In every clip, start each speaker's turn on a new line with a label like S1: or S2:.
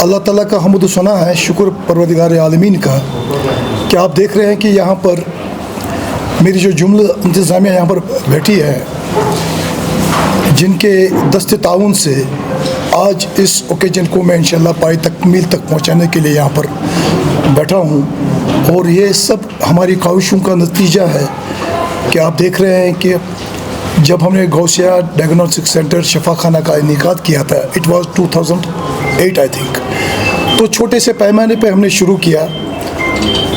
S1: अल्लाह ताला का हम्द सना है, शुक्र परवरदिगार आलमीन का कि आप देख रहे हैं कि यहाँ पर मेरी जो जुमला इंतज़ामिया यहाँ पर बैठी है, जिनके दस्ते ताउन से आज इस ओकेजन को मैं इंशाल्लाह पाई तकमील तक पहुँचाने के लिए यहाँ पर बैठा हूँ। और ये सब हमारी ख्वाहिशों का नतीजा है कि आप देख रहे हैं कि जब हमने गौसिया डायग्नोस्टिक सेंटर शफा खाना का इनेकाद किया था, इट वाज 2008 आई थिंक, तो छोटे से पैमाने पे हमने शुरू किया।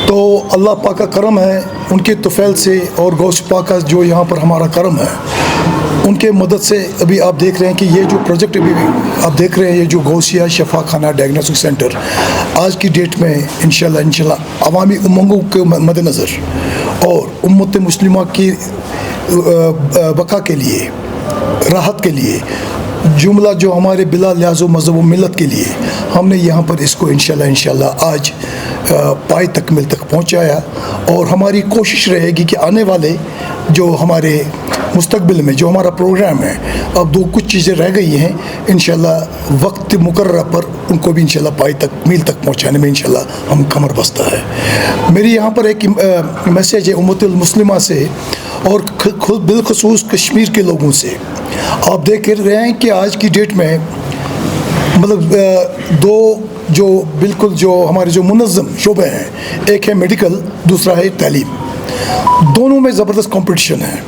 S1: तो अल्लाह पाक का करम है, उनके तुफ़ैल से और गौस पाक का जो यहाँ पर हमारा करम है, उनके मदद से अभी आप देख रहे हैं कि ये जो प्रोजेक्ट अभी आप देख रहे हैं, ये जो गौसिया शफा खाना डायग्नोस्टिक सेंटर आज की डेट में इंशाल्लाह अवामी उमंगों के मद्देनज़र और उम्मत मुस्लिमा की बका के लिए, राहत के लिए, जुमला जो हमारे बिला लिहाज़ो मज़हब व मिलत के लिए हमने यहाँ पर इसको इंशाल्लाह आज पाई तकमील तक पहुँचाया। और हमारी कोशिश रहेगी कि आने वाले जो हमारे मुस्तकबिल में जो हमारा प्रोग्राम है, अब दो कुछ चीज़ें रह गई हैं, इंशाल्लाह वक्त मुकर्रर पर उनको भी इंशाल्लाह पाई तकमील तक पहुँचाने में इंशाल्लाह हम कमर बस्ता है। मेरी यहाँ पर एक मैसेज है उम्मतुल मुस्लिमा से और खुद बिलखसूस कश्मीर के लोगों से। आप देख रहे हैं कि आज की डेट में मतलब दो जो बिल्कुल जो हमारे जो मुनज़्ज़म शोबे हैं, एक है मेडिकल, दूसरा है तालीम, दोनों में ज़बरदस्त कंपटीशन है,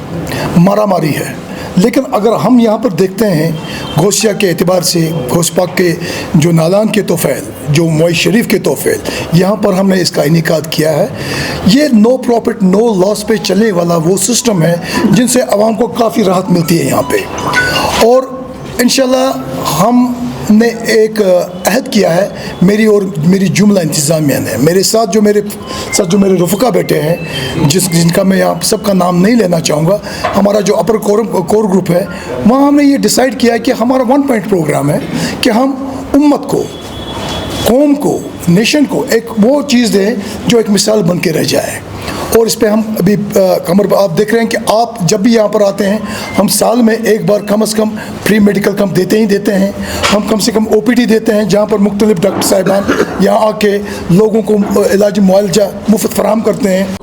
S1: मारामारी है। लेकिन अगर हम यहाँ पर देखते हैं गौसिया के एतबार से, गौस पाक के जो नालान के तोफ़ैल, जो मोई शरीफ के तोफ़ैल, यहाँ पर हमने इसका इनेकाद किया है। ये नो प्रॉफिट नो लॉस पे चलने वाला वो सिस्टम है जिनसे आवाम को काफ़ी राहत मिलती है यहाँ पे। और इंशाल्लाह हमने एक अहद किया है, मेरी और मेरी जुमला इंतज़ामिया ने, मेरे साथ जो मेरे रफ़का बैठे हैं, जिनका मैं यहाँ सबका नाम नहीं लेना चाहूँगा, हमारा जो अपर कोर ग्रुप है, वहाँ हमने ये डिसाइड किया है कि हमारा 1 पॉइंट प्रोग्राम है कि हम उम्मत को, कौम को, नेशन को एक वो चीज़ दें जो एक मिसाल बन के रह जाए। और इस पे हम अभी कमर आप देख रहे हैं कि आप जब भी यहाँ पर आते हैं, हम साल में एक बार कम से कम फ्री मेडिकल कैंप देते ही देते हैं। हम कम से कम OPD देते हैं, जहाँ पर मुख्तलिफ डॉक्टर साहिबान यहाँ आके लोगों को इलाज मुआवजा मुफ्त फराहम करते हैं।